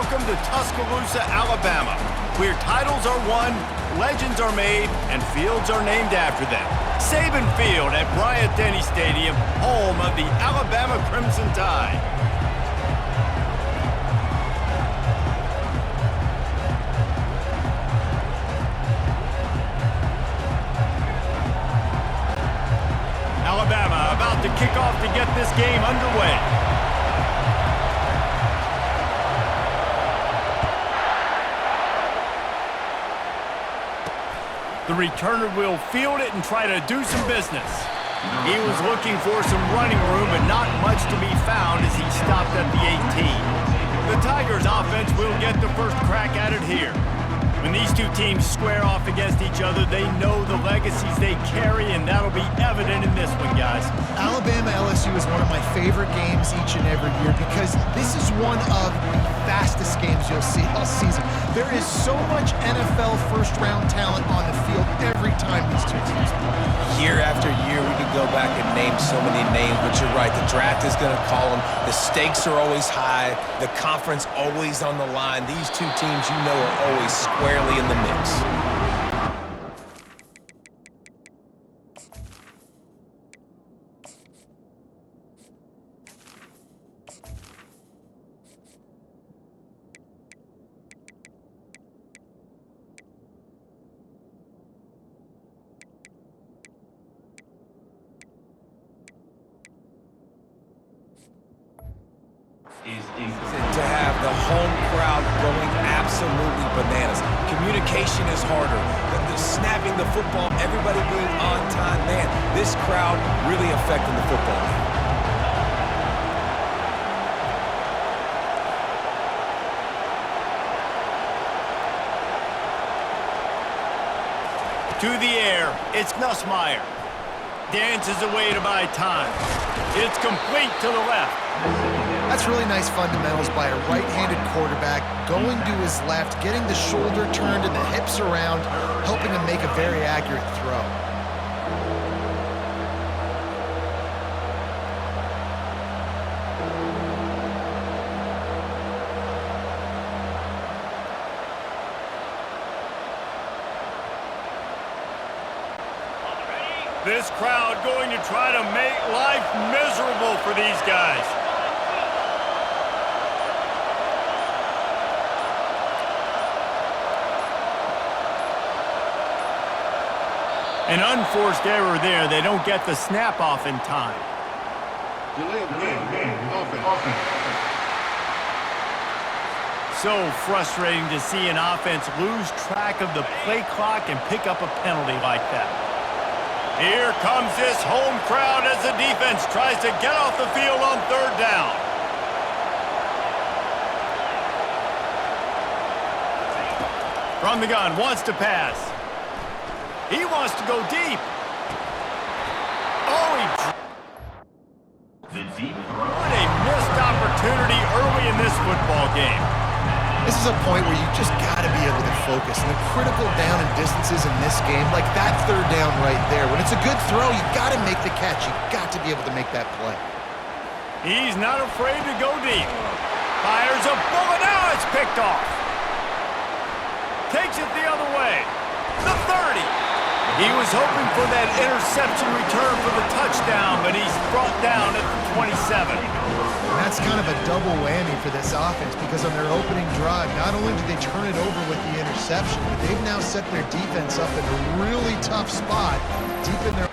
Welcome to Tuscaloosa, Alabama, where titles are won, legends are made, and fields are named after them. Saban Field at Bryant-Denny Stadium, home of the Alabama Crimson Tide. Alabama about to kick off to get this game underway. The returner will field it and try to do some business. He was looking for some running room, but not much to be found as he stopped at the 18. The Tigers offense will get the first crack at it here. When these two teams square off against each other, they know the legacies they carry, and that'll be evident in this one, guys. Alabama-LSU is one of my favorite games each and every year because this is one of the fastest games you'll see all season. There is so much NFL first-round talent on the field every time these two teams play. Year after year, we could go back and name so many names, but you're right, the draft is going to call them. The stakes are always high. The conference always on the line. These two teams, you know, are always squarely in the mix. To have the home crowd going absolutely bananas. Communication is harder. The snapping the football, everybody being on time. Man, this crowd really affecting the football game. To the air, it's Nussmeier. Dances away to buy time. It's complete to the left. That's really nice fundamentals by a right-handed quarterback, going to his left, getting the shoulder turned and the hips around, helping him make a very accurate throw. This crowd going to try to make life miserable for these guys. An unforced error there. They don't get the snap off in time. So frustrating to see an offense lose track of the play clock and pick up a penalty like that. Here comes this home crowd as the defense tries to get off the field on third down. From the gun, wants to pass. He wants to go deep. Oh, what a missed opportunity early in this football game. This is a point where you just got to be able to focus. And the critical down and distances in this game, like that third down right there. When it's a good throw, you got to make the catch. You got to be able to make that play. He's not afraid to go deep. Fires a bullet. Now it's picked off. Takes it the other way. The 30. He was hoping for that interception return for the touchdown, but he's brought down at the 27. And that's kind of a double whammy for this offense because on their opening drive, not only did they turn it over with the interception, but they've now set their defense up in a really tough spot deep in their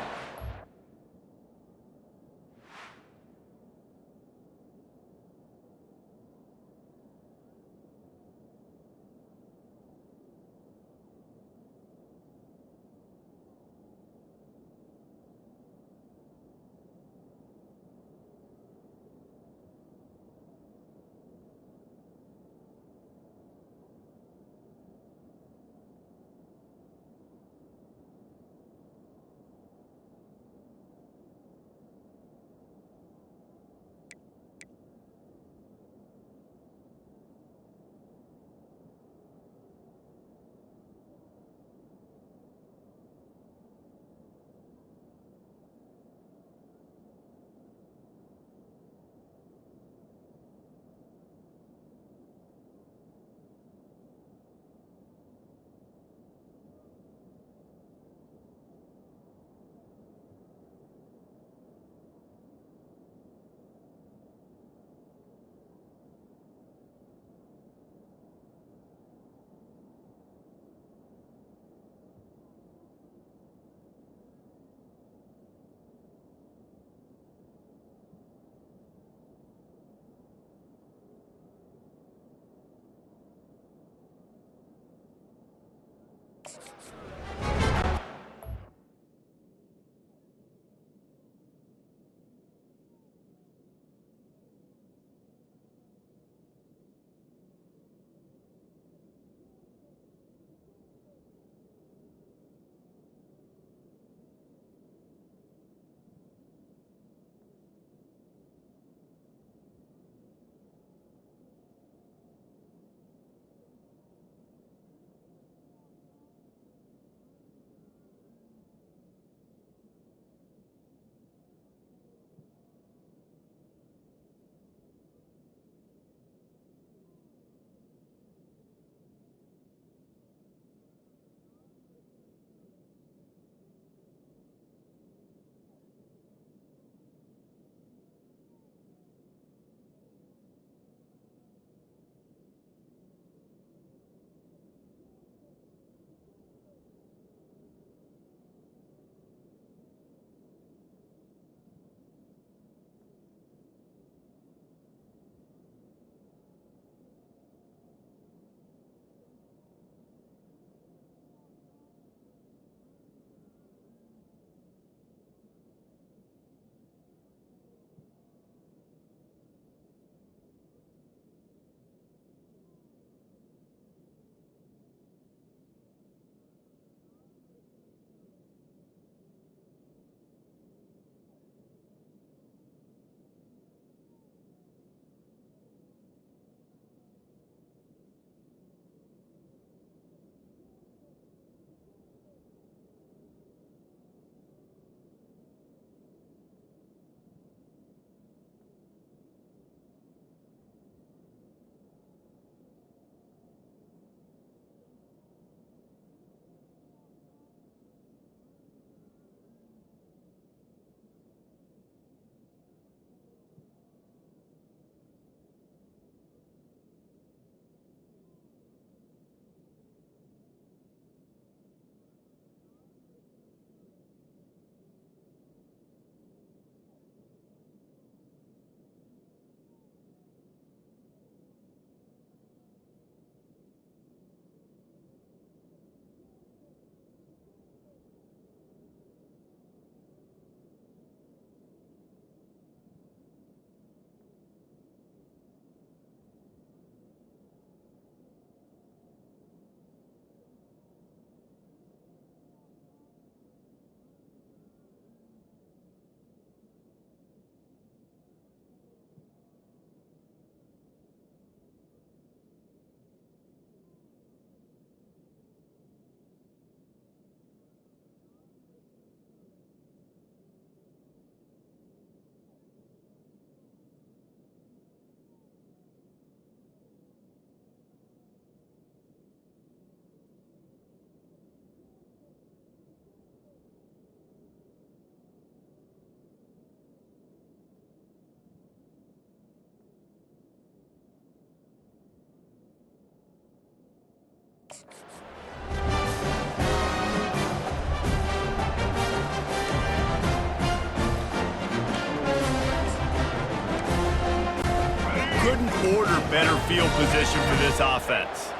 order better field position for this offense.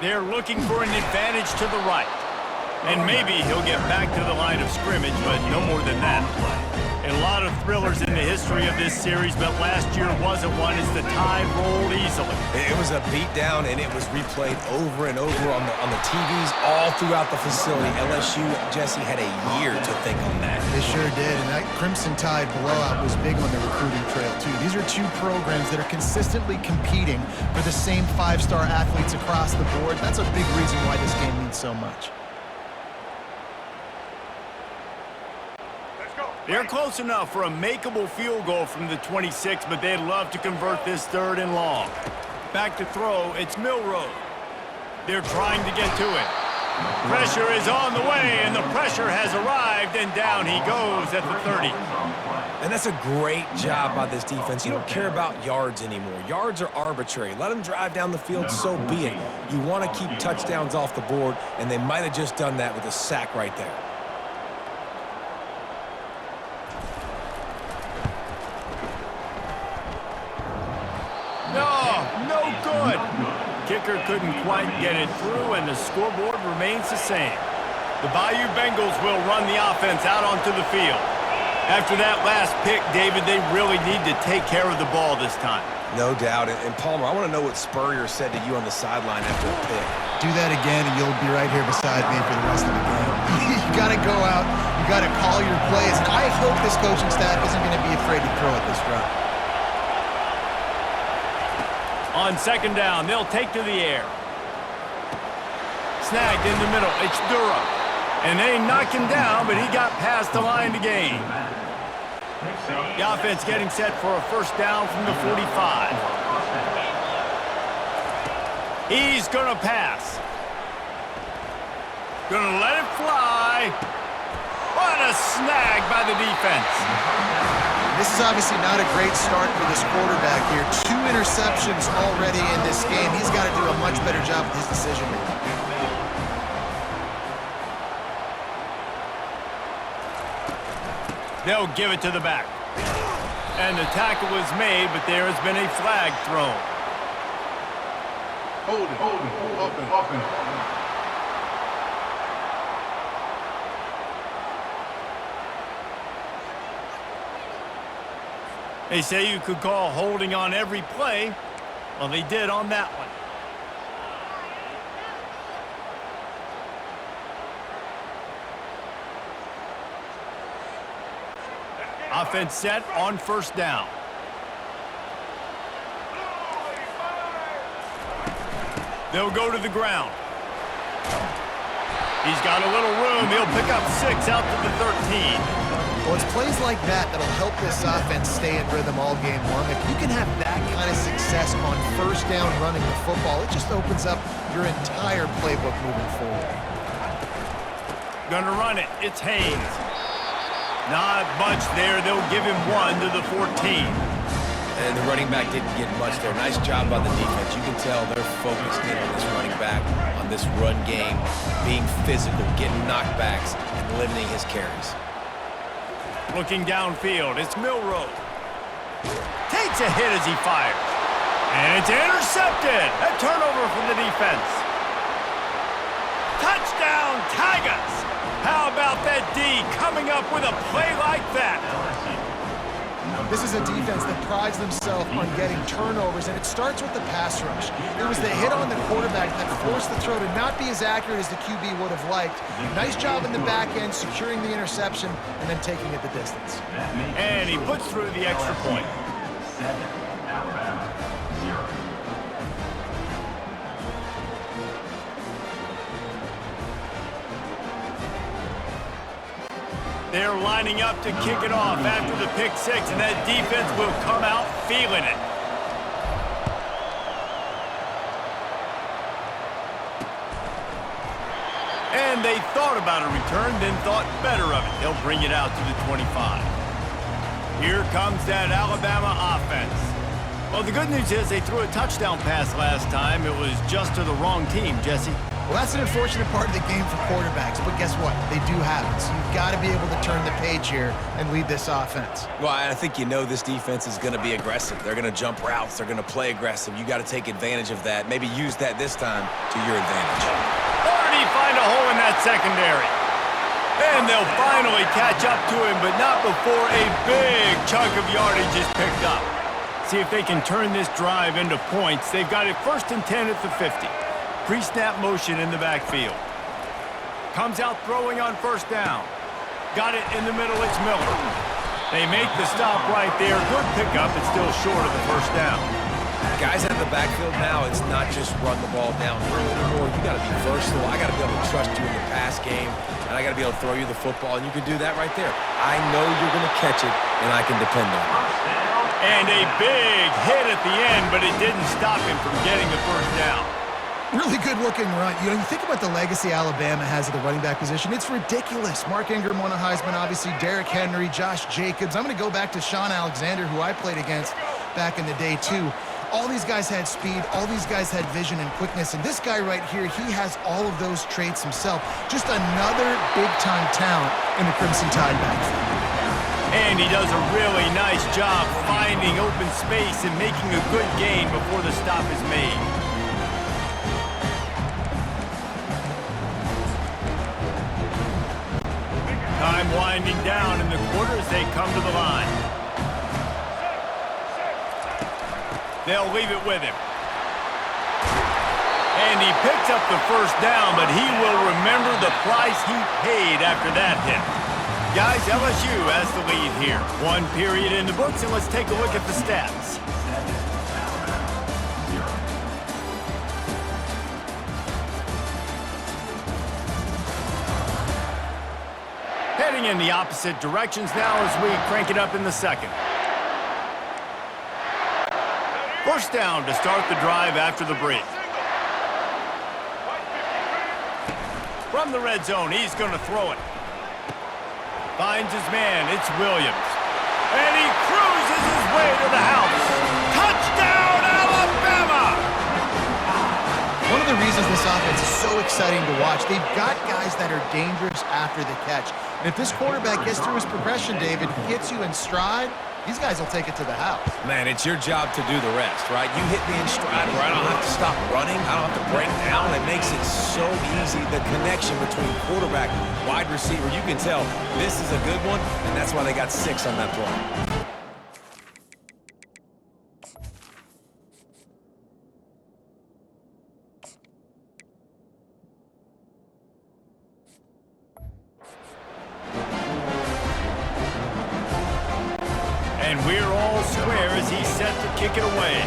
They're looking for an advantage to the right. And maybe he'll get back to the line of scrimmage, but no more than that. A lot of thrillers in the history of this series, but last year wasn't one as the tide rolled easily. It was a beatdown, and it was replayed over and over on the TVs all throughout the facility. LSU, Jesse, had a year to think on that. They sure did, and that Crimson Tide blowout was big on the recruiting trail, too. These are two programs that are consistently competing for the same five-star athletes across the board. That's a big reason why this game means so much. They're close enough for a makeable field goal from the 26, but they'd love to convert this 3rd and long. Back to throw, it's Milroe. They're trying to get to it. Pressure is on the way, and the pressure has arrived, and down he goes at the 30. And that's a great job by this defense. You don't care about yards anymore. Yards are arbitrary. Let them drive down the field, so be it. You want to keep touchdowns off the board, and they might have just done that with a sack right there. No good. Kicker couldn't quite get it through, and the scoreboard remains the same. The Bayou Bengals will run the offense out onto the field. After that last pick, David, they really need to take care of the ball this time. No doubt. And Palmer, I want to know what Spurrier said to you on the sideline after a pick. Do that again, and you'll be right here beside me for the rest of the game. You got to go out. You got to call your plays. And I hope this coaching staff isn't going to be afraid to throw at this route. On 2nd down, they'll take to the air. Snagged in the middle. It's Durham. And they knock him down, but he got past the line to gain. The offense getting set for a 1st down from the 45. He's going to pass. Going to let it fly. What a snag by the defense. This is obviously not a great start for this quarterback here. 2 interceptions already in this game. He's got to do a much better job with his decision-making. They'll give it to the back. And the tackle was made, but there has been a flag thrown. Hold it, open. They say you could call holding on every play. Well, they did on that one. Offense set on 1st down. They'll go to the ground. He's got a little room. He'll pick up 6 out to the 13. Well, it's plays like that that'll help this offense stay in rhythm all game long. If you can have that kind of success on 1st down running the football, it just opens up your entire playbook moving forward. Gonna run it. It's Haynes. Not much there. They'll give him 1 to the 14. And the running back didn't get much there. Nice job by the defense. You can tell they're focused in on this running back, on this run game, being physical, getting knockbacks, and limiting his carries. Looking downfield, it's Milroe. Takes a hit as he fires. And it's intercepted. A turnover from the defense. Touchdown, Tigers! How about that D coming up with a play like that? This is a defense that prides themselves on getting turnovers, and it starts with the pass rush. It was the hit on the quarterback that forced the throw to not be as accurate as the QB would have liked. Nice job in the back end, securing the interception, and then taking it the distance. And he puts through the extra point. They're lining up to kick it off after the pick 6, and that defense will come out feeling it. And they thought about a return, then thought better of it. They'll bring it out to the 25. Here comes that Alabama offense. Well, the good news is they threw a touchdown pass last time. It was just to the wrong team, Jesse. Well, that's an unfortunate part of the game for quarterbacks, but guess what? They do have it, so you've got to be able to turn the page here and lead this offense. Well, I think you know this defense is going to be aggressive. They're going to jump routes. They're going to play aggressive. You got to take advantage of that. Maybe use that this time to your advantage. Already find a hole in that secondary. And they'll finally catch up to him, but not before a big chunk of yardage is picked up. See if they can turn this drive into points. They've got it 1st and 10 at the 50. Pre-snap motion in the backfield. Comes out throwing on 1st down. Got it in the middle, it's Miller. They make the stop right there. Good pickup, it's still short of the 1st down. Guys out of the backfield now, it's not just run the ball downhill anymore. You got to be versatile. I got to be able to trust you in the pass game, and I got to be able to throw you the football, and you can do that right there. I know you're going to catch it, and I can depend on it. And a big hit at the end, but it didn't stop him from getting the 1st down. Really good-looking run. You know, you think about the legacy Alabama has at the running back position. It's ridiculous. Mark Ingram won a Heisman, obviously. Derrick Henry, Josh Jacobs. I'm going to go back to Sean Alexander, who I played against back in the day, too. All these guys had speed. All these guys had vision and quickness. And this guy right here, he has all of those traits himself. Just another big-time talent in the Crimson Tide backfield. And he does a really nice job finding open space and making a good gain before the stop is made. Time winding down in the quarter as they come to the line. They'll leave it with him. And he picks up the 1st down, but he will remember the price he paid after that hit. Guys, LSU has the lead here. 1 period in the books, and let's take a look at the stats. Heading in the opposite directions now as we crank it up in the 2nd. 1st down to start the drive after the break. From the red zone, he's going to throw it. Finds his man, it's Williams. And he cruises his way to the house. Touchdown, Alabama! One of the reasons this offense is so exciting to watch, they've got guys that are dangerous after the catch. And if this quarterback gets through his progression, David, hits you in stride, these guys will take it to the house. Man, it's your job to do the rest, right? You hit me in stride where I don't have to stop running. I don't have to break down. It makes it so easy. The connection between quarterback, wide receiver, you can tell this is a good one, and that's why they got 6 on that play. And we're all square as he's set to kick it away.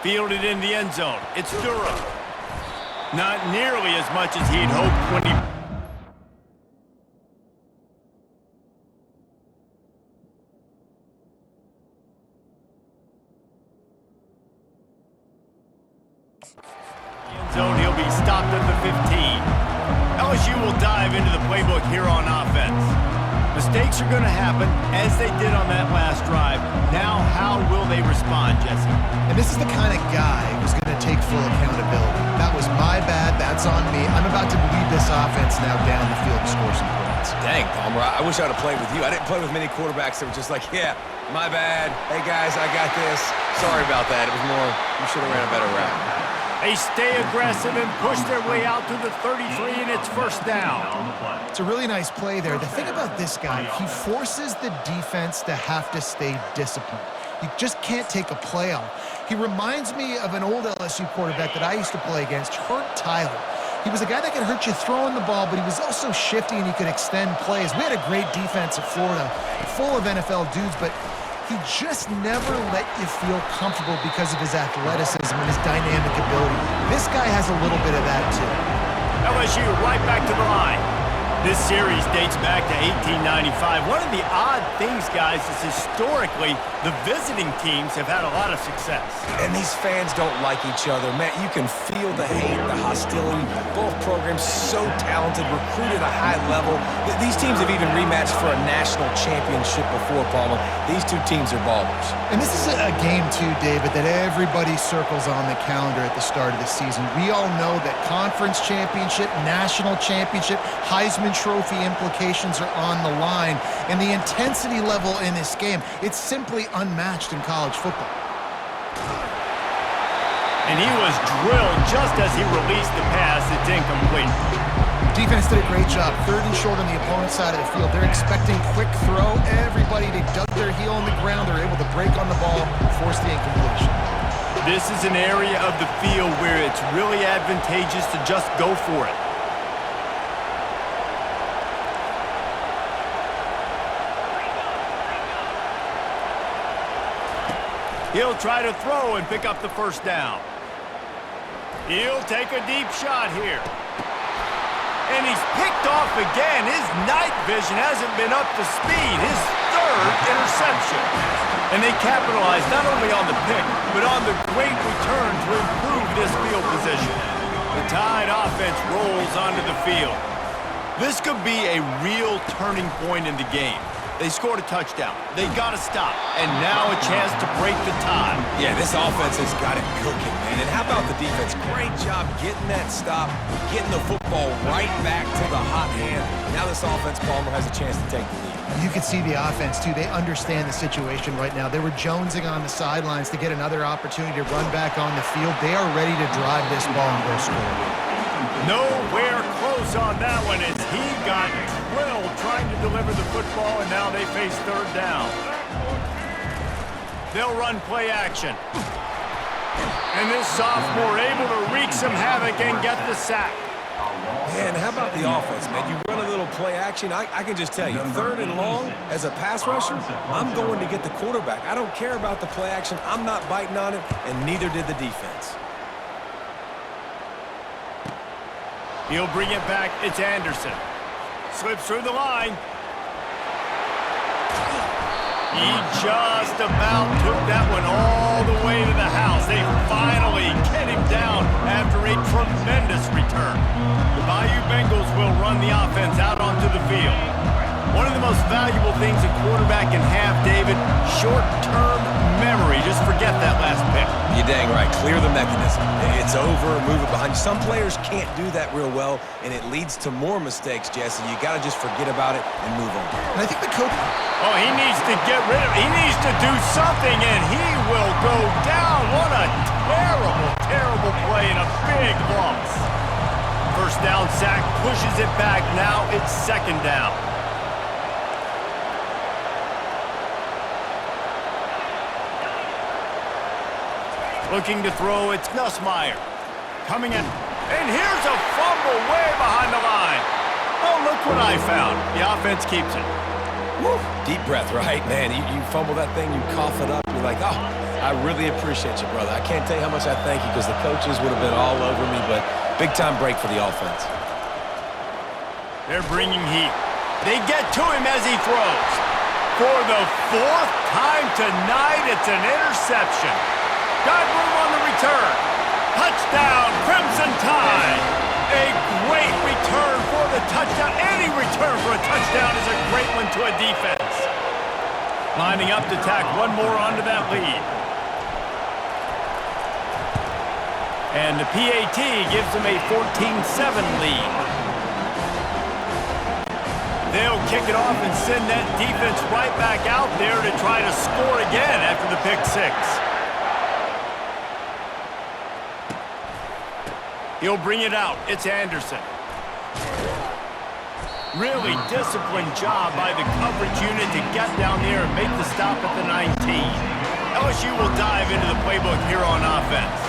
Fielded in the end zone. It's Durham. Not nearly as much as he'd hoped when he... zone. He'll be stopped at the 15. LSU will dive into the playbook here on offense. Mistakes are going to happen, as they did on that last drive. Now, how will they respond, Jesse? And this is the kind of guy who's going to take full accountability. That was my bad. That's on me. I'm about to lead this offense now down the field to score some points. Dang, Palmer, I wish I would have played with you. I didn't play with many quarterbacks that were just like, yeah, my bad. Hey, guys, I got this. Sorry about that. It was more, you should have ran a better route. They stay aggressive and push their way out to the 33, and it's first down. It's a really nice play there. The thing about this guy, he forces the defense to have to stay disciplined. You just can't take a play off. He reminds me of an old LSU quarterback that I used to play against, Herb Tyler. He was a guy that could hurt you throwing the ball, but he was also shifty and he could extend plays. We had a great defense at Florida, full of NFL dudes, but he just never let you feel comfortable because of his athleticism and his dynamic ability. This guy has a little bit of that, too. LSU right back to the line. This series dates back to 1895. One of the odd things, guys, is historically the visiting teams have had a lot of success. And these fans don't like each other. Man, you can feel the hate, the hostility. Both programs so talented, recruited at a high level. These teams have even rematched for a national championship before, Palmer. These two teams are ballers. And this is a game, too, David, that everybody circles on the calendar at the start of the season. We all know that conference championship, national championship, Heisman Trophy implications are on the line. And the intensity level in this game, it's simply unmatched in college football. And he was drilled just as he released the pass. It's incomplete. Defense did a great job. 3rd and short on the opponent's side of the field. They're expecting quick throw. Everybody, they dug their heel on the ground. They're able to break on the ball, force the incompletion. This is an area of the field where it's really advantageous to just go for it. He'll try to throw and pick up the first down. He'll take a deep shot here. And he's picked off again. His night vision hasn't been up to speed. His 3rd interception. And they capitalized not only on the pick, but on the great return to improve this field position. The Tide offense rolls onto the field. This could be a real turning point in the game. They scored a touchdown. They got to stop. And now a chance to break the tie. Yeah, this offense has got it cooking, man. And how about the defense? Great job getting that stop, getting the football right back to the hot hand. Now this offense, Palmer, has a chance to take the lead. You can see the offense, too. They understand the situation right now. They were jonesing on the sidelines to get another opportunity to run back on the field. They are ready to drive this ball and go score. Nowhere close on that one as he got drilled trying to deliver the football, and now they face 3rd down. They'll run play action. And this sophomore able to wreak some havoc and get the sack. Man, how about the offense, man? You run a little play action. I can just tell you, 3rd and long, as a pass rusher, I'm going to get the quarterback. I don't care about the play action. I'm not biting on it, and neither did the defense. He'll bring it back. It's Anderson. Slips through the line. He just about took that one all the way to the house. They finally get him down after a tremendous return. The Bayou Bengals will run the offense out onto the field. One of the most valuable things a quarterback can have, David, short-term memory. Just forget that last pick. You're dang right. Clear the mechanism. It's over. Move it behind you. Some players can't do that real well, and it leads to more mistakes, Jesse. You got to just forget about it and move on. And I think the coach... Oh, he needs to get rid of it. He needs to do something, and he will go down. What a terrible, terrible play and a big loss. First down sack pushes it back. Now it's 2nd down. Looking to throw, it's Nussmeier. Coming in, and here's a fumble way behind the line. Oh, look what I found. The offense keeps it. Woo. Deep breath, right? Man, you fumble that thing, you cough it up, you're like, oh, I really appreciate you, brother. I can't tell you how much I thank you because the coaches would have been all over me, but big-time break for the offense. They're bringing heat. They get to him as he throws. For the 4th time tonight, it's an interception. Got room on the return. Touchdown, Crimson Tide! A great return for the touchdown. Any return for a touchdown is a great one to a defense. Lining up to tack one more onto that lead. And the PAT gives them a 14-7 lead. They'll kick it off and send that defense right back out there to try to score again after the pick six. He'll bring it out. It's Anderson. Really disciplined job by the coverage unit to get down there and make the stop at the 19. LSU will dive into the playbook here on offense.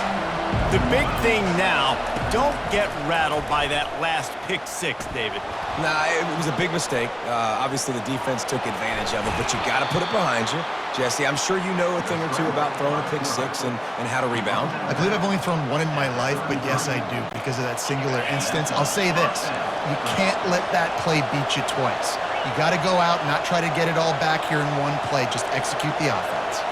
The big thing now, don't get rattled by that last pick six, David. Nah, it was a big mistake. Obviously, the defense took advantage of it, but you got to put it behind you. Jesse, I'm sure you know a thing or two about throwing a pick six and how to rebound. I believe I've only thrown one in my life, but yes, I do, because of that singular instance. I'll say this. You can't let that play beat you twice. You got to go out and not try to get it all back here in one play. Just execute the offense.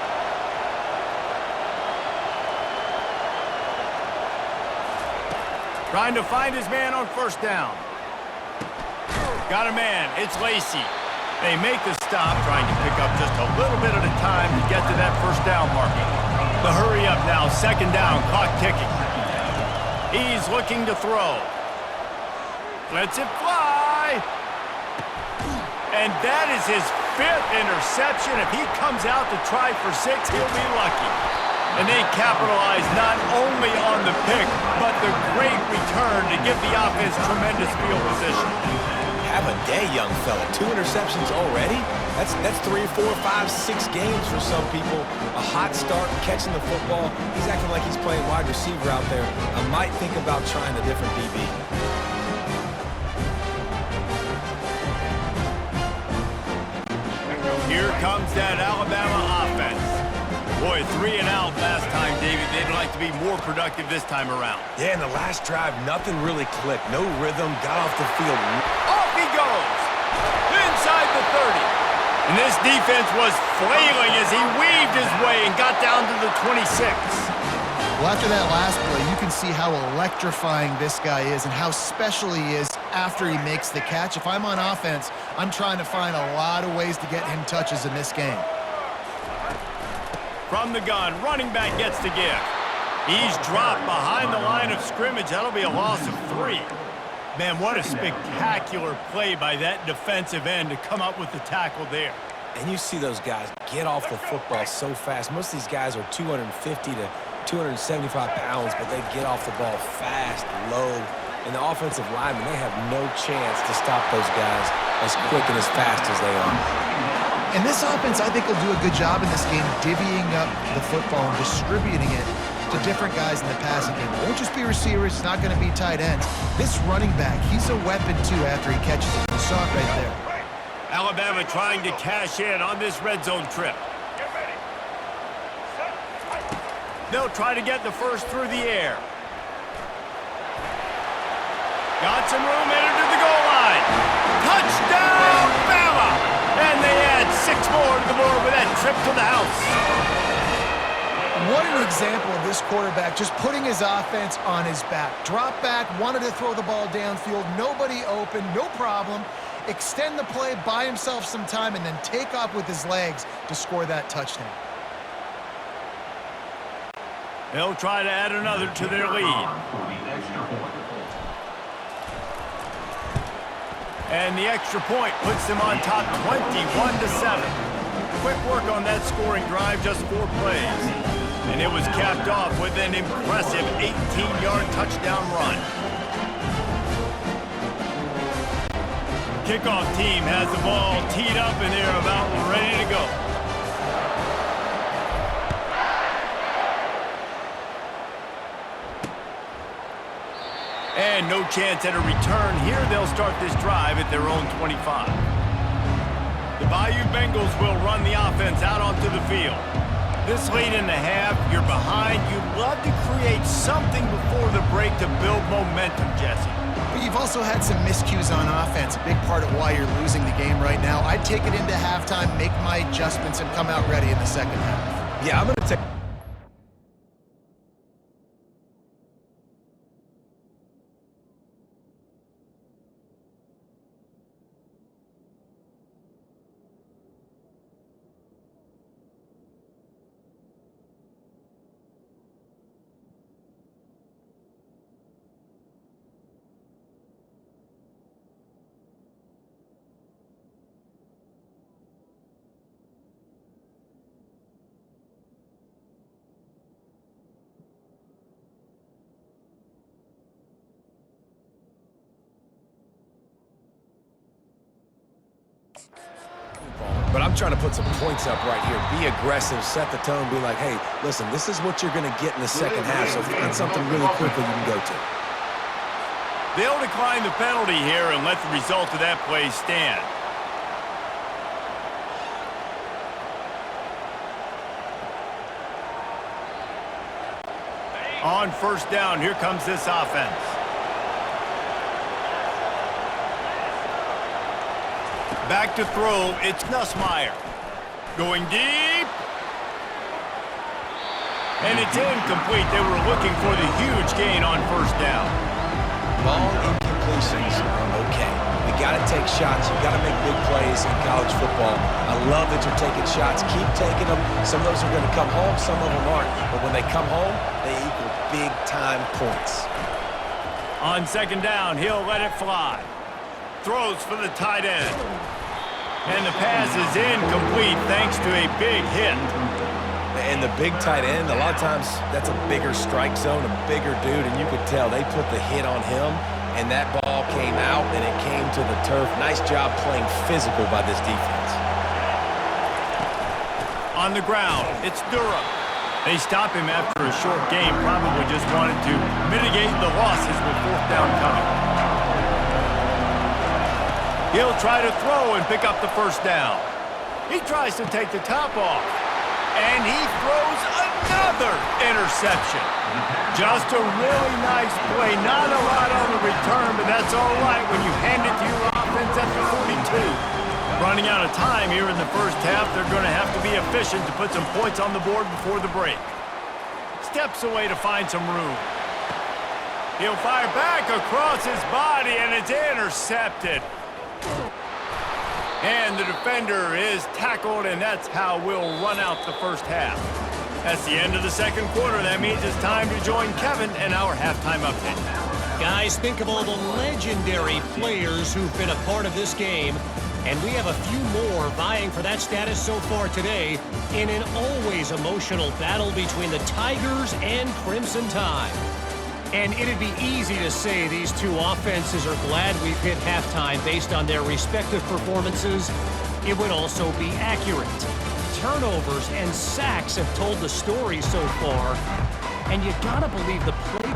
Trying to find his man on first down. Got a man. It's Lacy. They make the stop, trying to pick up just a little bit at a time to get to that first down marking. The hurry up now, second down, clock ticking. He's looking to throw. Lets it fly. And that is his 5th interception. If he comes out to try for 6, he'll be lucky. And they capitalize not only on the pick, but the great return to give the offense tremendous field position. Have a day, young fella. 2 interceptions already? That's 3, 4, 5, 6 games for some people. A hot start, catching the football. He's acting like he's playing wide receiver out there. I might think about trying a different DB. Here comes that Alabama offense. Boy, 3 and out last time, David. They'd like to be more productive this time around. Yeah, in the last drive, nothing really clicked. No rhythm, got off the field. Off he goes! Inside the 30. And this defense was flailing as he weaved his way and got down to the 26. Well, after that last play, you can see how electrifying this guy is and how special he is after he makes the catch. If I'm on offense, I'm trying to find a lot of ways to get him touches in this game. From the gun, running back gets the gift. He's dropped behind the line of scrimmage. That'll be a loss of 3. Man, what a spectacular play by that defensive end to come up with the tackle there. And you see those guys get off the football so fast. Most of these guys are 250 to 275 pounds, but they get off the ball fast, low. And the offensive linemen, they have no chance to stop those guys as quick and as fast as they are. And this offense, I think, will do a good job in this game divvying up the football and distributing it to different guys in the passing game. It won't just be receivers. It's not going to be tight ends. This running back, he's a weapon, too, after he catches it. You saw it right there. Alabama trying to cash in on this red zone trip. They'll try to get the first through the air. Got some room, entered to the goal line. Touchdown, Bama! And they add 6 more to the board with that trip to the house. What an example of this quarterback just putting his offense on his back. Drop back, wanted to throw the ball downfield, nobody open, no problem. Extend the play, buy himself some time, and then take off with his legs to score that touchdown. They'll try to add another to their lead. And the extra point puts them on top 21-7. Quick work on that scoring drive, just 4 plays. And it was capped off with an impressive 18-yard touchdown run. Kickoff team has the ball teed up and they're about ready to go. And no chance at a return here. They'll start this drive at their own 25. The Bayou Bengals will run the offense out onto the field. This late in the half, you're behind. You'd love to create something before the break to build momentum, Jesse. But you've also had some miscues on offense, a big part of why you're losing the game right now. I'd take it into halftime, make my adjustments, and come out ready in the second half. Yeah, I'm going to take... But I'm trying to put some points up right here. Be aggressive, set the tone, be like, hey, listen, this is what you're going to get in the second half, so find something really quickly you can go to. They'll decline the penalty here and let the result of that play stand. On first down, here comes this offense. Back to throw, it's Nussmeier. Going deep. And it's incomplete. They were looking for the huge gain on first down. Long incompletions are okay. You got to take shots. You got to make big plays in college football. I love that you're taking shots. Keep taking them. Some of those are going to come home. Some of them aren't. But when they come home, they equal big-time points. On second down, he'll let it fly. Throws for the tight end. And the pass is incomplete thanks to a big hit. And the big tight end, a lot of times that's a bigger strike zone, a bigger dude, and you could tell they put the hit on him, and that ball came out, and it came to the turf. Nice job playing physical by this defense. On the ground, it's Durham. They stop him after a short game, probably just wanted to mitigate the losses with fourth down coming. He'll try to throw and pick up the first down. He tries to take the top off. And he throws another interception. Just a really nice play. Not a lot on the return, but that's all right when you hand it to your offense at the 42. Running out of time here in the first half, they're going to have to be efficient to put some points on the board before the break. Steps away to find some room. He'll fire back across his body, and it's intercepted. And the defender is tackled, and that's how we'll run out the first half. That's the end of the second quarter. That means it's time to join Kevin in our halftime update. Guys, think of all the legendary players who've been a part of this game, and we have a few more vying for that status so far today in an always emotional battle between the Tigers and Crimson Tide. And it'd be easy to say these two offenses are glad we've hit halftime based on their respective performances. It would also be accurate. Turnovers and sacks have told the story so far, and you gotta believe the play.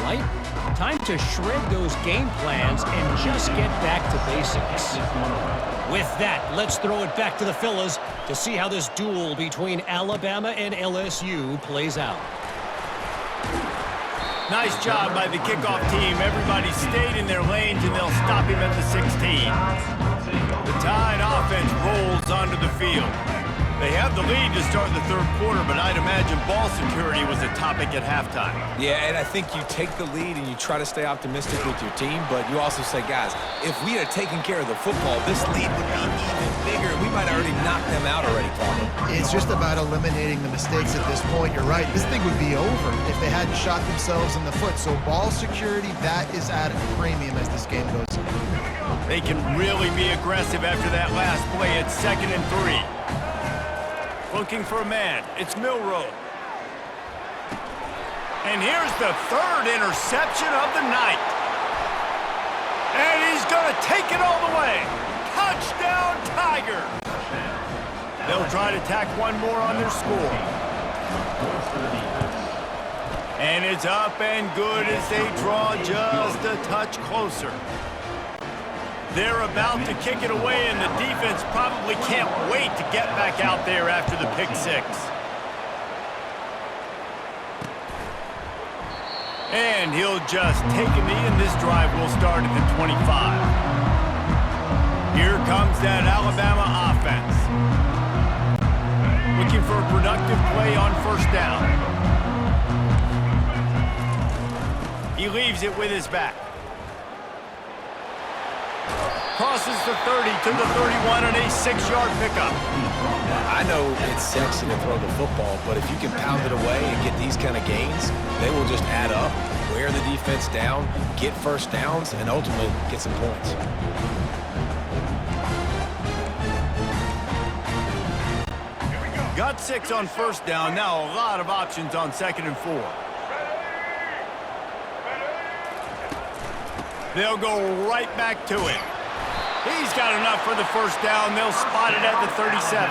Right? Time to shred those game plans and just get back to basics. With that, let's throw it back to the fellas to see how this duel between Alabama and LSU plays out. Nice job by the kickoff team. Everybody stayed in their lanes, and they'll stop him at the 16. The Tide offense rolls onto the field. They have the lead to start the third quarter, but I'd imagine ball security was a topic at halftime. Yeah, and I think you take the lead and you try to stay optimistic with your team, but you also say, guys, if we had taken care of the football, this lead would be even bigger. We might have already knocked them out already, Palmer. It's just about eliminating the mistakes at this point. You're right. This thing would be over if they hadn't shot themselves in the foot. So ball security, that is at a premium as this game goes on. They can really be aggressive after that last play. It's 2nd and 3. Looking for a man. It's Milroe. And here's the third interception of the night. And he's going to take it all the way. Touchdown, Tiger. They'll try to tack one more on their score. And it's up and good as they draw just a touch closer. They're about to kick it away, and the defense probably can't wait to get back out there after the pick six. And he'll just take a knee, and this drive will start at the 25. Here comes that Alabama offense. Looking for a productive play on first down. He leaves it with his back. Crosses the 30 to the 31 on a 6-yard pickup. I know it's sexy to throw the football, but if you can pound it away and get these kind of gains, they will just add up, wear the defense down, get first downs, and ultimately get some points. Got 6 on first down. Now a lot of options on 2nd and 4. They'll go right back to it. He's got enough for the first down. They'll spot it at the 37.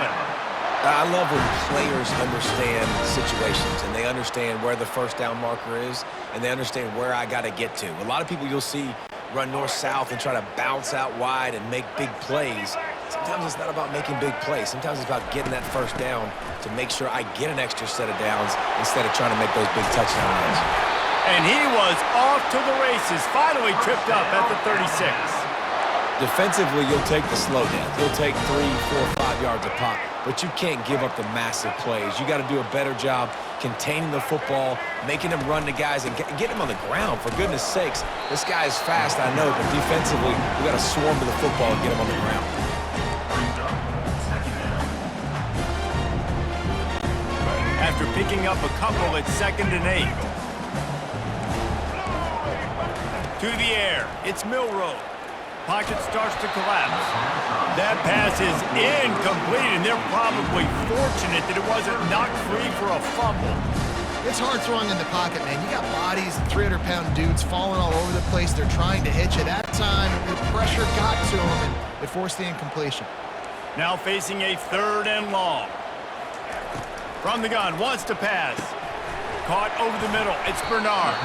I love when players understand situations and they understand where the first down marker is and they understand where I got to get to. A lot of people you'll see run north-south and try to bounce out wide and make big plays. Sometimes it's not about making big plays. Sometimes it's about getting that first down to make sure I get an extra set of downs instead of trying to make those big touchdown runs. And he was off to the races, finally tripped up at the 36. Defensively, you'll take the slow down. You'll take 3, 4, 5 yards a pop, but you can't give up the massive plays. You got to do a better job containing the football, making them run the guys, and get them on the ground. For goodness sakes, this guy is fast, I know, but defensively, you got to swarm to the football and get him on the ground. After picking up a couple, it's 2nd and 8. To the air, it's Milroe. Pocket starts to collapse. That pass is incomplete, and they're probably fortunate that it wasn't knocked free for a fumble. It's hard throwing in the pocket, man. You got bodies, 300-pound dudes falling all over the place. They're trying to hit you. That time, the pressure got to them, and it forced the incompletion. Now facing a 3rd and long. From the gun, wants to pass. Caught over the middle. It's Bernard.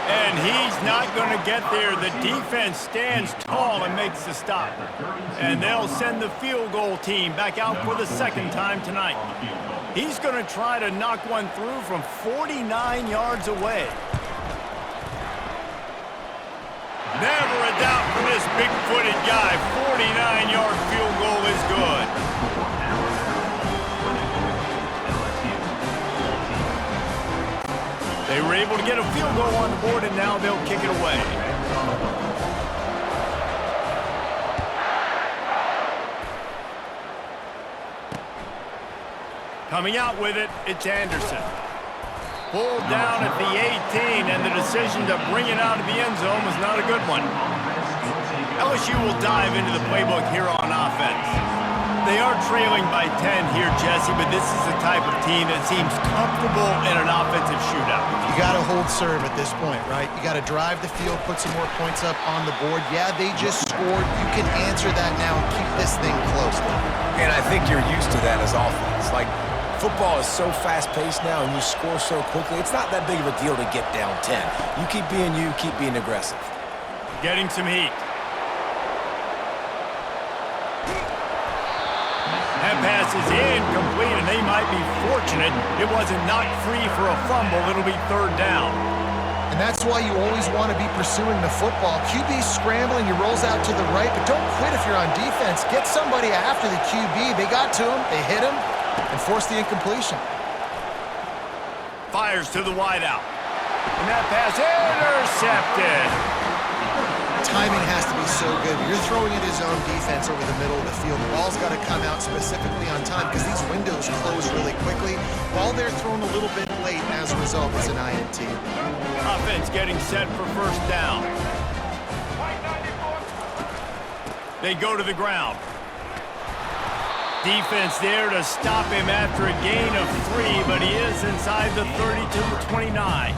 And he's not going to get there. The defense stands tall and makes the stop. And they'll send the field goal team back out for the 2nd time tonight. He's going to try to knock one through from 49 yards away. Never a doubt for this big-footed guy. 49-yard field goal is good. They were able to get a field goal on the board, and now they'll kick it away. Coming out with it, it's Anderson. Pulled down at the 18, and the decision to bring it out of the end zone was not a good one. LSU will dive into the playbook here on offense. They are trailing by 10 here, Jesse, but this is the type of team that seems comfortable in an offensive shootout. You got to hold serve at this point, right? You got to drive the field, put some more points up on the board. Yeah, they just scored. You can answer that now and keep this thing close. And I think you're used to that as offense. Like, football is so fast-paced now and you score so quickly, it's not that big of a deal to get down 10. You keep being aggressive. Getting some heat. That pass is incomplete, and they might be fortunate it wasn't knocked free for a fumble. It'll be 3rd down. And that's why you always want to be pursuing the football. QB's scrambling, he rolls out to the right, but don't quit if you're on defense. Get somebody after the QB. They got to him, they hit him, and forced the incompletion. Fires to the wideout. And that pass intercepted. Timing has to be so good. You're throwing at his own defense over the middle of the field. The ball's got to come out specifically on time because these windows close really quickly. Ball there thrown a little bit late. As a result, it's an INT. Offense getting set for first down. They go to the ground. Defense there to stop him after a gain of 3, but he is inside the 30 to the 29.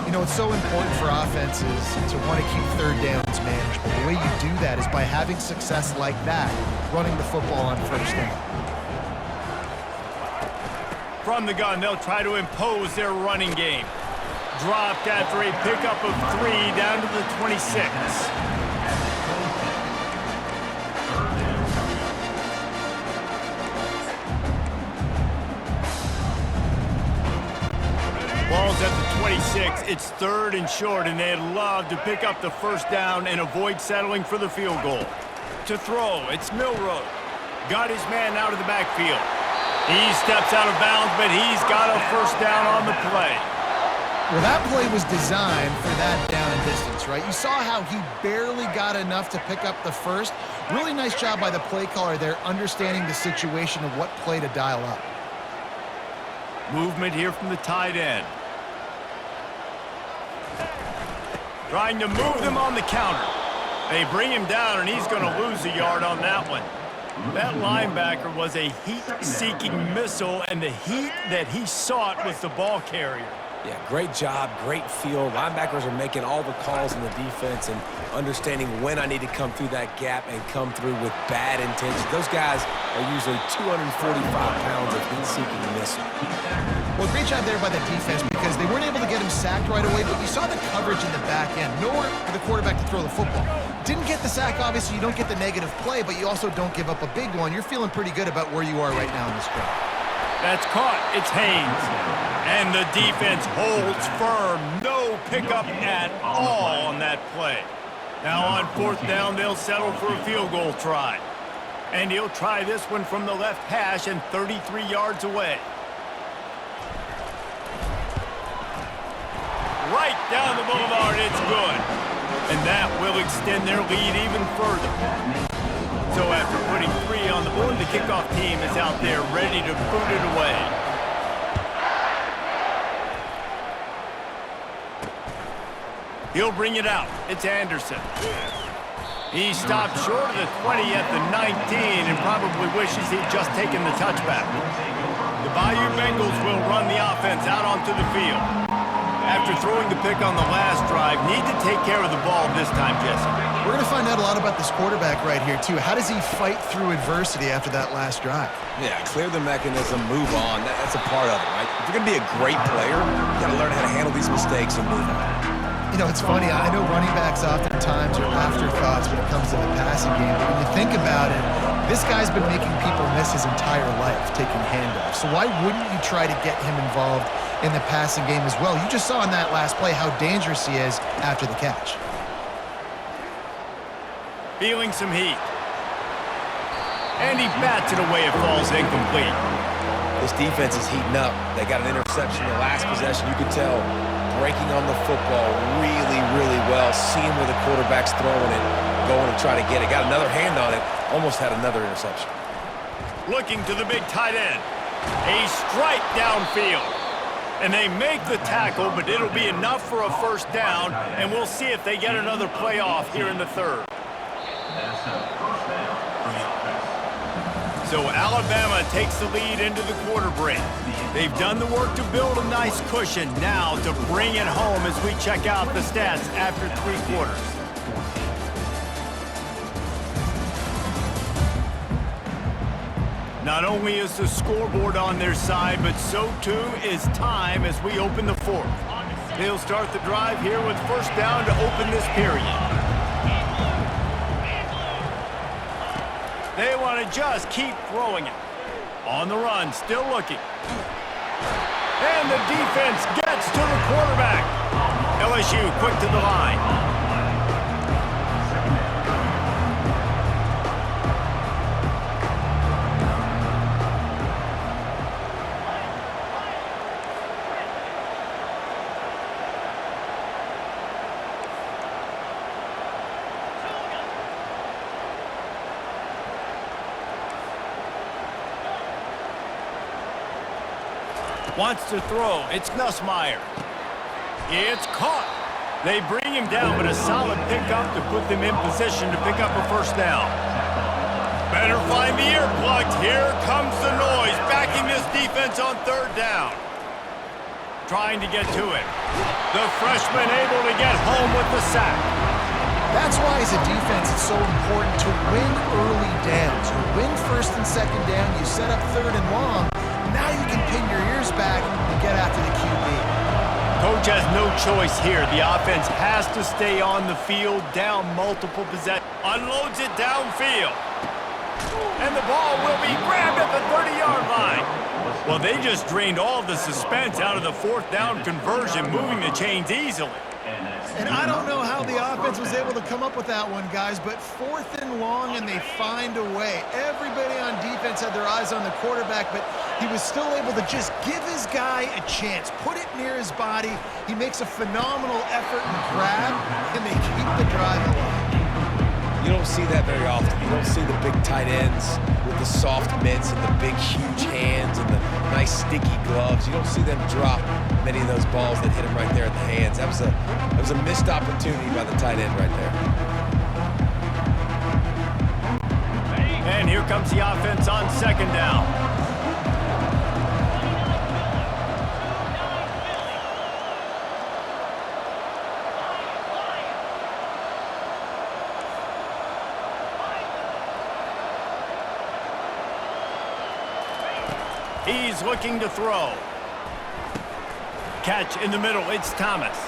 You know, it's so important for offenses to want to keep third downs manageable. The way you do that is by having success like that, running the football on first down. From the gun, they'll try to impose their running game. Dropped after a pickup of 3 down to the 26. Ball's at the 26. It's 3rd and short, and they'd love to pick up the first down and avoid settling for the field goal. To throw, it's Milroe. Got his man out of the backfield. He steps out of bounds, but he's got a first down on the play. Well, that play was designed for that down and distance, right? You saw how he barely got enough to pick up the first. Really nice job by the play caller there, understanding the situation of what play to dial up. Movement here from the tight end. Trying to move them on the counter. They bring him down, and he's going to lose a yard on that one. That linebacker was a heat-seeking missile, and the heat that he sought was the ball carrier. Yeah, great job, great feel. Linebackers are making all the calls in the defense and understanding when I need to come through that gap and come through with bad intentions. Those guys are usually 245 pounds of heat-seeking missile. Well, great job there by the defense because they weren't able to get him sacked right away, but you saw the coverage in the back end. Nowhere for the quarterback to throw the football. Didn't get the sack, obviously. You don't get the negative play, but you also don't give up a big one. You're feeling pretty good about where you are right now in this drive. That's caught. It's Haynes. And the defense holds firm. No pickup at all on that play. Now on 4th down, they'll settle for a field goal try. And he'll try this one from the left hash and 33 yards away. Right down the boulevard, it's good. And that will extend their lead even further. So after putting 3 on the board, the kickoff team is out there ready to boot it away. He'll bring it out. It's Anderson. He stopped short of the 20 at the 19 and probably wishes he'd just taken the touchback. The Bayou Bengals will run the offense out onto the field. After throwing the pick on the last drive, need to take care of the ball this time, Jesse. We're going to find out a lot about this quarterback right here, too. How does he fight through adversity after that last drive? Yeah, clear the mechanism, move on. That's a part of it, right? If you're going to be a great player, you got to learn how to handle these mistakes and move on. You know, it's funny. I know running backs oftentimes are afterthoughts when it comes to the passing game. But when you think about it, this guy's been making people miss his entire life taking handoffs. So why wouldn't you try to get him involved in the passing game as well? You just saw in that last play how dangerous he is after the catch. Feeling some heat. And he bats it away. It falls incomplete. This defense is heating up. They got an interception in the last possession. You could tell breaking on the football really, really well. Seeing where the quarterback's throwing it, going to try to get it. Got another hand on it. Almost had another interception. Looking to the big tight end. A strike downfield. And they make the tackle, but it'll be enough for a first down, and we'll see if they get another play off here in the 3rd. So Alabama takes the lead into the quarter break. They've done the work to build a nice cushion. Now to bring it home as we check out the stats after 3 quarters. Not only is the scoreboard on their side, but so too is time as we open the 4th. They'll start the drive here with first down to open this period. They want to just keep throwing it. On the run, still looking. And the defense gets to the quarterback. LSU quick to the line. Wants to throw. It's Nussmeier. It's caught. They bring him down, but a solid pickup to put them in position to pick up a first down. Better find the earplugs. Here comes the noise, backing this defense on third down. Trying to get to it. The freshman able to get home with the sack. That's why, as a defense, it's so important to win early downs. You win first and second down, you set up third and long. Now you can pin your ears back and get after the QB. Coach has no choice here. The offense has to stay on the field, down multiple possessions. Unloads it downfield. And the ball will be grabbed at the 30-yard line. Well, they just drained all the suspense out of the fourth down conversion, moving the chains easily. And I don't know how the offense was able to come up with that one, guys, but fourth and long, and they find a way. Everybody on defense had their eyes on the quarterback, but he was still able to just give his guy a chance, put it near his body. He makes a phenomenal effort and grab, and they keep the drive alive. You don't see that very often. You don't see the big tight ends with the soft mitts and the big, huge hands and the nice, sticky gloves. You don't see them drop many of those balls that hit him right there at the hands. That was a missed opportunity by the tight end right there. And here comes the offense on second down. He's looking to throw. Catch in the middle. It's Thomas.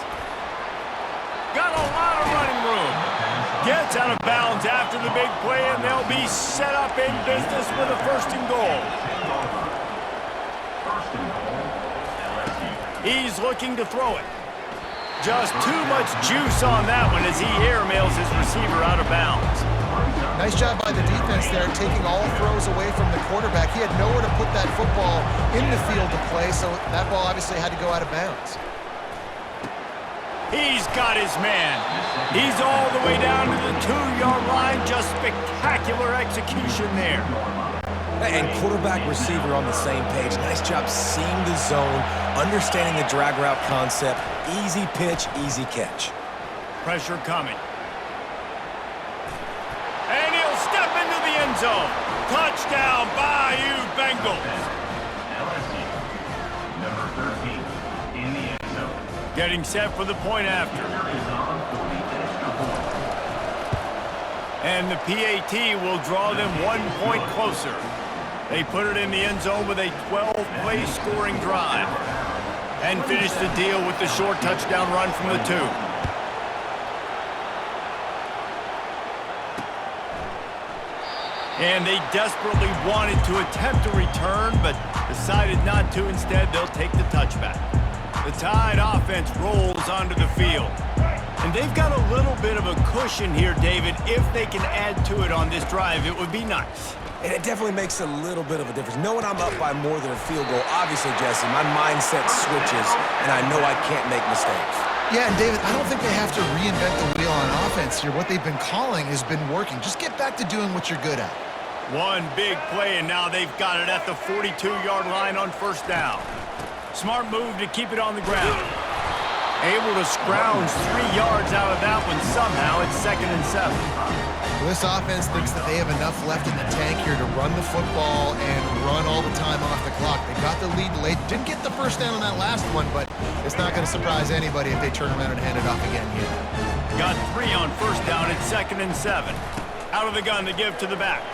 Got a lot of running room. Gets out of bounds after the big play, and they'll be set up in business with a first and goal. He's looking to throw it. Just too much juice on that one as he airmails his receiver out of bounds. Nice job by the defense there, taking all throws away from the quarterback. He had nowhere to put that football in the field to play, so that ball obviously had to go out of bounds. He's got his man. He's all the way down to the 2-yard line. Just spectacular execution there. And quarterback receiver on the same page. Nice job seeing the zone, understanding the drag route concept. Easy pitch, easy catch. Pressure coming. And he'll step into the end zone. Touchdown, Bayou Bengals. Number 13 in the end zone. Getting set for the point after. And the PAT will draw them 1 point closer. They put it in the end zone with a 12-play scoring drive. And finish the deal with the short touchdown run from the 2. And they desperately wanted to attempt a return, but decided not to. Instead, they'll take the touchback. The Tide offense rolls onto the field. And they've got a little bit of a cushion here, David. If they can add to it on this drive, it would be nice. And it definitely makes a little bit of a difference. Knowing I'm up by more than a field goal, obviously, Jesse, my mindset switches, and I know I can't make mistakes. Yeah, and David, I don't think they have to reinvent the wheel on offense here. What they've been calling has been working. Just get back to doing what you're good at. One big play, and now they've got it at the 42-yard line on first down. Smart move to keep it on the ground. Able to scrounge 3 yards out of that one somehow. It's 2nd and 7. Well, this offense thinks that they have enough left in the tank here to run the football and run all the time off the clock. They got the lead late. Didn't get the first down on that last one, but it's not going to surprise anybody if they turn around and hand it off again here. Got 3 on first down. It's 2nd and 7. Out of the gun to give to the back.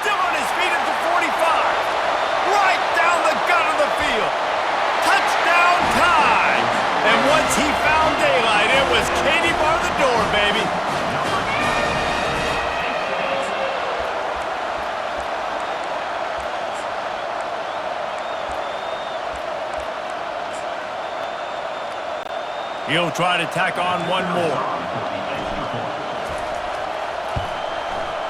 Still on his feet at the 45. Right down the gut of the field. Touchdown Tide. And once he found daylight, it was Katie bar the door, baby. He'll try to tack on one more.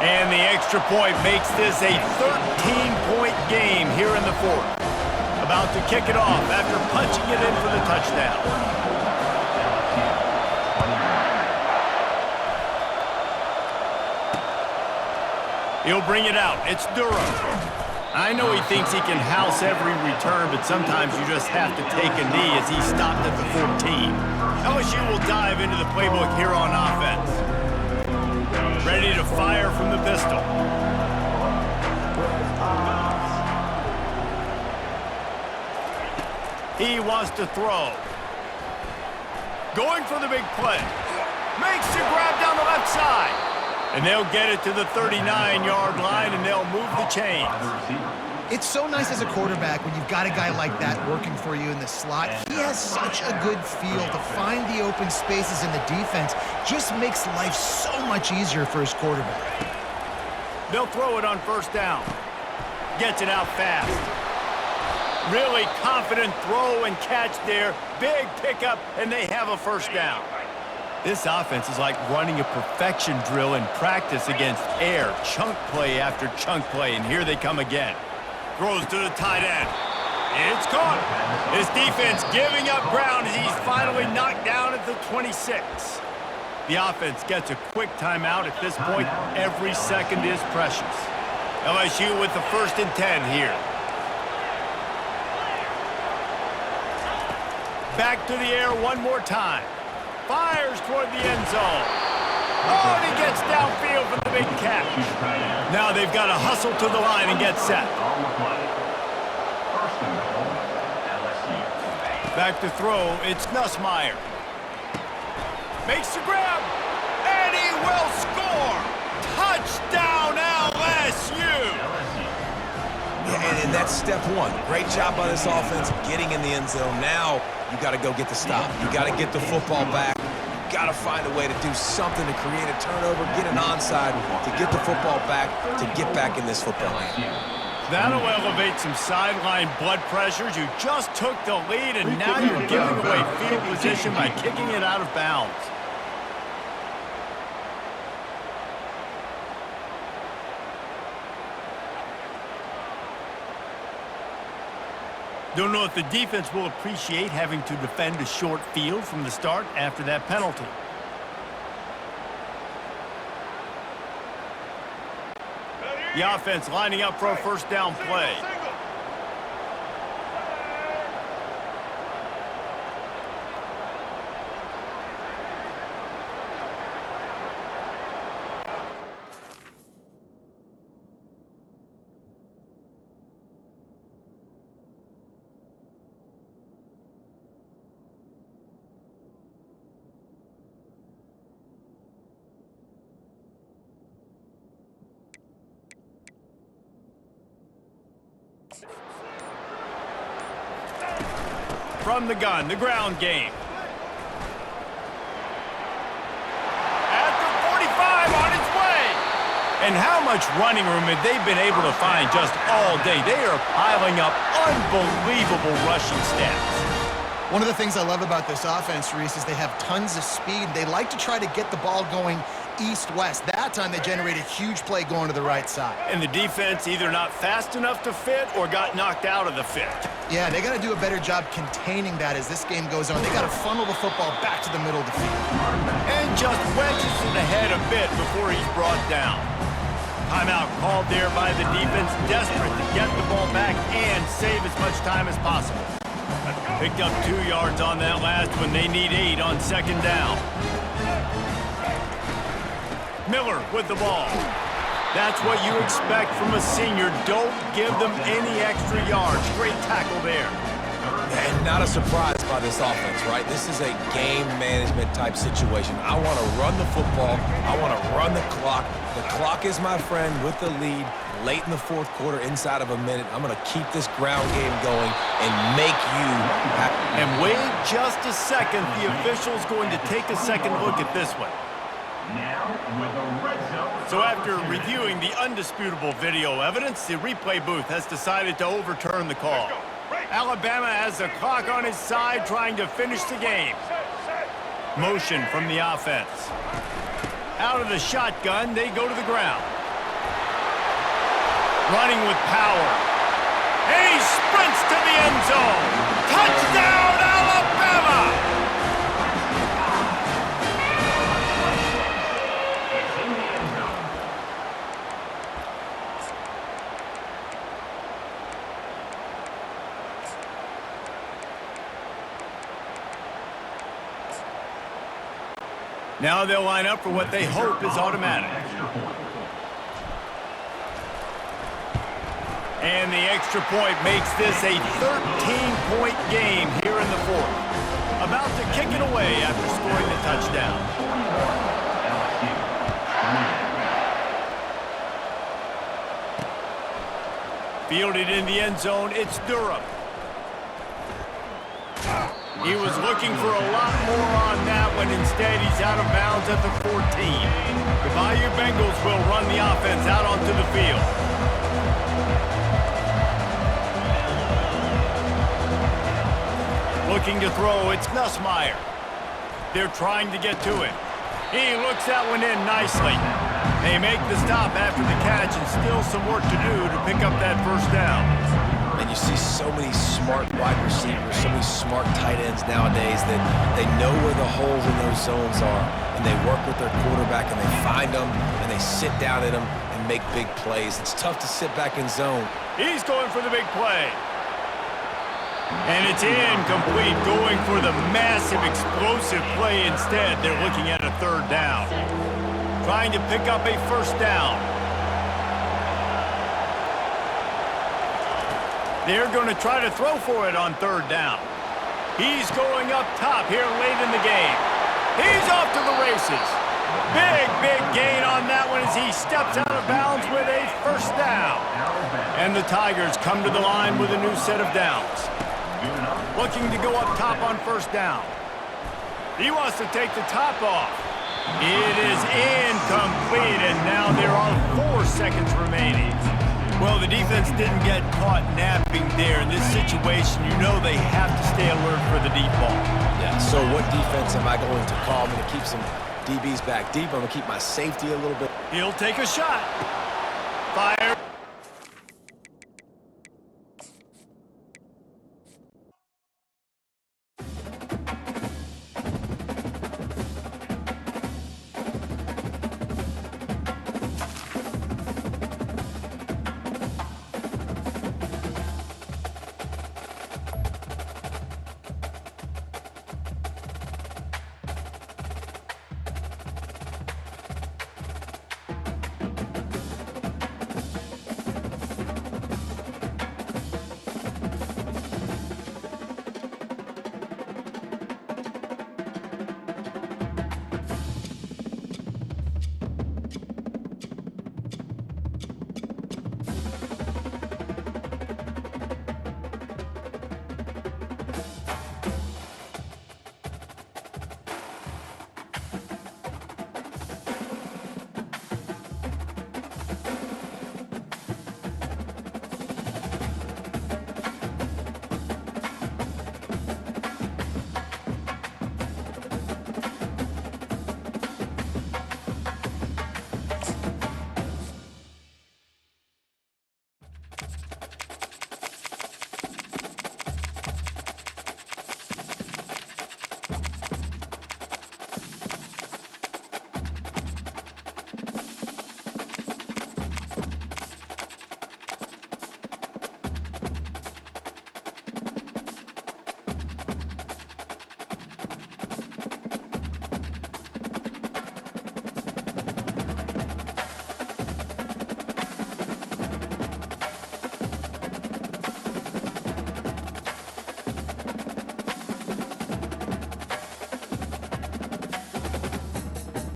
And the extra point makes this a 13-point game here in the 4th. About to kick it off after punching it in for the touchdown. He'll bring it out. It's Durham. I know he thinks he can house every return, but sometimes you just have to take a knee as he stopped at the 14. LSU will dive into the playbook here on offense. Ready to fire from the pistol. He wants to throw. Going for the big play. Makes the grab down the left side. And they'll get it to the 39-yard line, and they'll move the chains. It's so nice as a quarterback when you've got a guy like that working for you in the slot. He has such a good feel to find the open spaces in the defense. Just makes life so much easier for his quarterback. They'll throw it on first down. Gets it out fast. Really confident throw and catch there. Big pickup, and they have a first down. This offense is like running a perfection drill in practice against air. Chunk play after chunk play, and here they come again. Throws to the tight end. It's caught. His defense giving up ground as he's finally knocked down at the 26. The offense gets a quick timeout at this point. Every second is precious. LSU with the 1st and 10 here. Back to the air one more time. Fires toward the end zone. Oh, and he gets downfield for the big catch. Now they've got to hustle to the line and get set. Back to throw, it's Nussmeier. Makes the grab, and he will score! Touchdown, LSU! Yeah, and that's step one. Great job by this offense getting in the end zone. Now you got to go get the stop. You got to get the football back. You got to find a way to do something to create a turnover, get an onside, to get the football back, to get back in this football game. That'll elevate some sideline blood pressures. You just took the lead, and now you're giving away field position by kicking it out of bounds. Don't know if the defense will appreciate having to defend a short field from the start after that penalty. The offense lining up for a first down play. From the gun, the ground game. At the 45 on its way. And how much running room have they been able to find just all day? They are piling up unbelievable rushing stats. One of the things I love about this offense, Reese, is they have tons of speed. They like to try to get the ball going east-west. That time they generated a huge play going to the right side. And the defense either not fast enough to fit or got knocked out of the fit. Yeah, they got to do a better job containing that as this game goes on. They got to funnel the football back to the middle of the field. And just wedges it ahead a bit before he's brought down. Timeout called there by the defense, desperate to get the ball back and save as much time as possible. Picked up 2 yards on that last one. They need 8 on second down. Miller with the ball. That's what you expect from a senior. Don't give them any extra yards. Great tackle there. And not a surprise by this offense, right? This is a game management type situation. I want to run the football. I want to run the clock. The clock is my friend with the lead. Late in the fourth quarter, inside of a minute, I'm going to keep this ground game going and make you happy. And wait just a second. The official's going to take a second look at this one. So after reviewing the undisputable video evidence, the replay booth has decided to overturn the call. Alabama has the clock on his side, trying to finish the game. Motion from the offense. Out of the shotgun, they go to the ground. Running with power. And he sprints to the end zone. Touchdown, Alabama! Now they'll line up for what they hope is automatic. And the extra point makes this a 13-point game here in the fourth. About to kick it away after scoring the touchdown. Fielded in the end zone, it's Durham. He was looking for a lot more on that one. Instead, he's out of bounds at the 14. The Bayou Bengals will run the offense out onto the field. Looking to throw, it's Nussmeier. They're trying to get to him. He looks that one in nicely. They make the stop after the catch and still some work to do to pick up that first down. And you see so many smart wide receivers, so many smart tight ends nowadays that they know where the holes in those zones are, and they work with their quarterback, and they find them, and they sit down at them and make big plays. It's tough to sit back in zone. He's going for the big play. And it's incomplete, going for the massive explosive play instead. They're looking at a third down. Trying to pick up a first down. They're going to try to throw for it on third down. He's going up top here late in the game. He's off to the races. Big gain on that one as he steps out of bounds with a first down. And the Tigers come to the line with a new set of downs. Looking to go up top on first down. He wants to take the top off. It is incomplete, and now there are 4 seconds remaining. Well, the defense didn't get caught napping there. In this situation, you know they have to stay alert for the deep ball. Yeah, so what defense am I going to call? I'm going to keep some DBs back deep. I'm going to keep my safety a little bit. He'll take a shot. Fire.